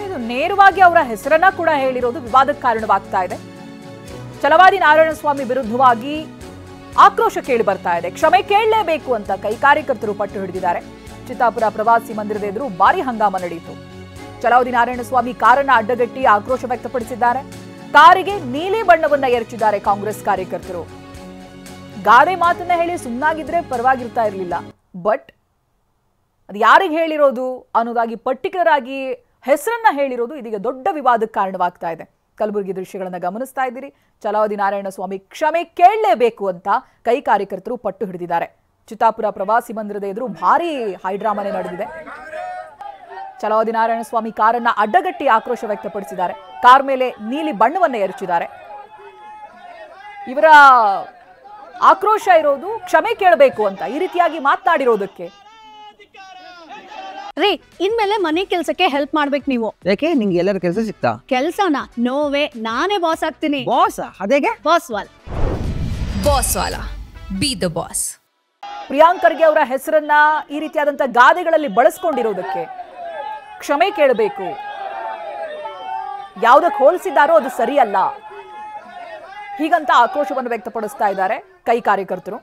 ಇದು ನೇರವಾಗಿ ಅವರ ಹೆಸರನ್ನ ಕೂಡ ಹೇಳಿರೋದು ವಿವಾದಕ್ಕೆ ಕಾರಣವಾಗ್ತಾ ಇದೆ. ಛಲವಾದಿ ನಾರಾಯಣಸ್ವಾಮಿ ವಿರುದ್ಧವಾಗಿ ಆಕ್ರೋಶ ಕೇಳಿ ಬರ್ತಾ ಇದೆ. ಕ್ಷಮೆ ಕೇಳಲೇಬೇಕು ಅಂತ ಕೈ ಕಾರ್ಯಕರ್ತರು ಪಟ್ಟು ಹಿಡಿದಿದ್ದಾರೆ. ಚಿತ್ತಾಪುರ ಪ್ರವಾಸಿ ಮಂದಿರದ ಎದುರು ಭಾರಿ ಹಂಗಾಮ ನಡೆಯಿತು. ಛಲವಾದಿ ನಾರಾಯಣಸ್ವಾಮಿ ಕಾರನ್ನ ಅಡ್ಡಗಟ್ಟಿ ಆಕ್ರೋಶ ವ್ಯಕ್ತಪಡಿಸಿದ್ದಾರೆ. ಕಾರಿಗೆ ನೀಲಿ ಬಣ್ಣವನ್ನ ಎರಚಿದ್ದಾರೆ ಕಾಂಗ್ರೆಸ್ ಕಾರ್ಯಕರ್ತರು. ಗಾದೆ ಮಾತನ್ನ ಹೇಳಿ ಸುಮ್ಮನಾಗಿದ್ರೆ ಪರವಾಗಿರ್ತಾ ಇರಲಿಲ್ಲ, ಬಟ್ ಅದು ಯಾರಿಗೆ ಹೇಳಿರೋದು ಅನ್ನೋದಾಗಿ ಪರ್ಟಿಕ್ಯುಲರ್ ಆಗಿ ಹೆಸರನ್ನ ಹೇಳಿರೋದು ಇದೀಗ ದೊಡ್ಡ ವಿವಾದಕ್ಕೆ ಕಾರಣವಾಗ್ತಾ ಇದೆ. ಕಲಬುರಗಿ ದೃಶ್ಯಗಳನ್ನ ಗಮನಿಸ್ತಾ ಇದ್ದೀರಿ. ಛಲವಾದಿ ನಾರಾಯಣಸ್ವಾಮಿ ಕ್ಷಮೆ ಕೇಳಲೇಬೇಕು ಅಂತ ಕೈ ಕಾರ್ಯಕರ್ತರು ಪಟ್ಟು ಹಿಡಿದಿದ್ದಾರೆ. ಚಿತ್ತಾಪುರ ಪ್ರವಾಸಿ ಮಂದಿರದ ಎದುರು ಭಾರಿ ಹೈಡ್ರಾಮಾನೆ ನಡೆದಿದೆ. ಛಲವಾದಿ ನಾರಾಯಣಸ್ವಾಮಿ ಕಾರನ್ನ ಅಡ್ಡಗಟ್ಟಿ ಆಕ್ರೋಶ ವ್ಯಕ್ತಪಡಿಸಿದ್ದಾರೆ. ಕಾರ್ ಮೇಲೆ ನೀಲಿ ಬಣ್ಣವನ್ನ ಎರಚಿದ್ದಾರೆ. ಇವರ ಆಕ್ರೋಶ ಇರೋದು ಕ್ಷಮೆ ಕೇಳಬೇಕು ಅಂತ, ಈ ರೀತಿಯಾಗಿ ಮಾತನಾಡಿರೋದಕ್ಕೆ. ರೀ, ಇನ್ಮೇಲೆ ಮನೆ ಕೆಲ್ಸಕ್ಕೆ ಹೆಲ್ಪ್ ಮಾಡ್ಬೇಕು ನೀವು. ಯಾಕೆ ನಿಂಗೆ ಎಲ್ಲರ ಕೆಲಸ ಸಿಗ್ತಾ? ಕೆಲ್ಸನ ನೋವೇ, ನಾನೇ ಬಾಸ್ ಆಗ್ತೀನಿ. ಬಾಸ್? ಅದೇಗೆ? ಬಾಸ್ ವಾಲ be the boss. Priyank Kharge ಅವರ ಹೆಸರನ್ನ ಈ ರೀತಿಯಾದಂತ ಗಾದೆಗಳಲ್ಲಿ ಬಳಸ್ಕೊಂಡಿರೋದಕ್ಕೆ ಕ್ಷಮೆ ಕೇಳಬೇಕು. ಯಾವುದಕ್ಕೆ ಹೋಲಿಸಿದ್ದಾರೋ ಅದು ಸರಿಯಲ್ಲ, ಹೀಗಂತ ಆಕ್ರೋಶವನ್ನು ವ್ಯಕ್ತಪಡಿಸ್ತಾ ಇದ್ದಾರೆ ಕೈ ಕಾರ್ಯಕರ್ತರು.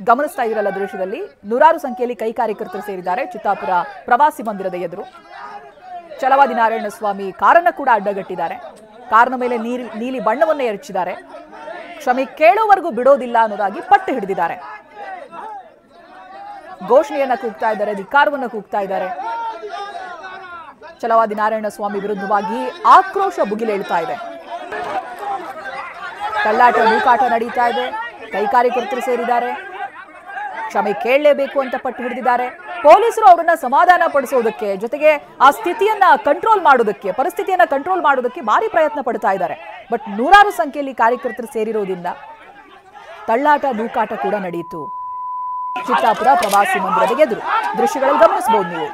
ಗಮನಿಸ್ತಾ ಇರಲ್ಲ ದೃಶ್ಯದಲ್ಲಿ ನೂರಾರು ಸಂಖ್ಯೆಯಲ್ಲಿ ಕೈ ಕಾರ್ಯಕರ್ತರು ಸೇರಿದ್ದಾರೆ ಚಿತ್ತಾಪುರ ಪ್ರವಾಸಿ ಮಂದಿರದ ಎದುರು. ಛಲವಾದಿ ನಾರಾಯಣಸ್ವಾಮಿ ಕಾರನ್ನ ಕೂಡ ಅಡ್ಡಗಟ್ಟಿದ್ದಾರೆ. ಕಾರಿನ ಮೇಲೆ ನೀಲಿ ಬಣ್ಣವನ್ನ ಎರಚಿದ್ದಾರೆ. ಕ್ಷಮೆ ಕೇಳುವವರೆಗೂ ಬಿಡೋದಿಲ್ಲ ಅನ್ನೋದಾಗಿ ಪಟ್ಟು ಹಿಡಿದಿದ್ದಾರೆ. ಘೋಷಣೆಯನ್ನ ಕೂಗ್ತಾ ಇದ್ದಾರೆ, ಧಿಕ್ಕಾರವನ್ನ ಕೂಗ್ತಾ ಇದ್ದಾರೆ. ಛಲವಾದಿ ನಾರಾಯಣಸ್ವಾಮಿ ವಿರುದ್ಧವಾಗಿ ಆಕ್ರೋಶ ಭುಗಿಲೇಳ್ತಾ ಇದೆ. ಕಳ್ಳಾಟ ನೂಕಾಟ ನಡೀತಾ ಇದೆ. ಕೈ ಕಾರ್ಯಕರ್ತರು ಸೇರಿದ್ದಾರೆ. ಕ್ಷಮೆ ಕೇಳಲೇಬೇಕು ಅಂತ ಪಟ್ಟು ಹಿಡಿದಿದ್ದಾರೆ. ಪೊಲೀಸರು ಅವರನ್ನ ಸಮಾಧಾನ ಪಡಿಸೋದಕ್ಕೆ, ಜೊತೆಗೆ ಆ ಸ್ಥಿತಿಯನ್ನ ಕಂಟ್ರೋಲ್ ಮಾಡೋದಕ್ಕೆ, ಪರಿಸ್ಥಿತಿಯನ್ನ ಕಂಟ್ರೋಲ್ ಮಾಡೋದಕ್ಕೆ ಭಾರಿ ಪ್ರಯತ್ನ ಪಡ್ತಾ ಇದ್ದಾರೆ. ಬಟ್ ನೂರಾರು ಸಂಖ್ಯೆಯಲ್ಲಿ ಕಾರ್ಯಕರ್ತರು ಸೇರಿರೋದ್ರಿಂದ ತಳ್ಳಾಟ ನೂಕಾಟ ಕೂಡ ನಡೆಯಿತು ಚಿತ್ತಾಪುರ ಪ್ರವಾಸಿ ಮಂದಿರದ ಎದುರು. ದೃಶ್ಯಗಳಲ್ಲಿ ಗಮನಿಸಬಹುದು ನೀವು.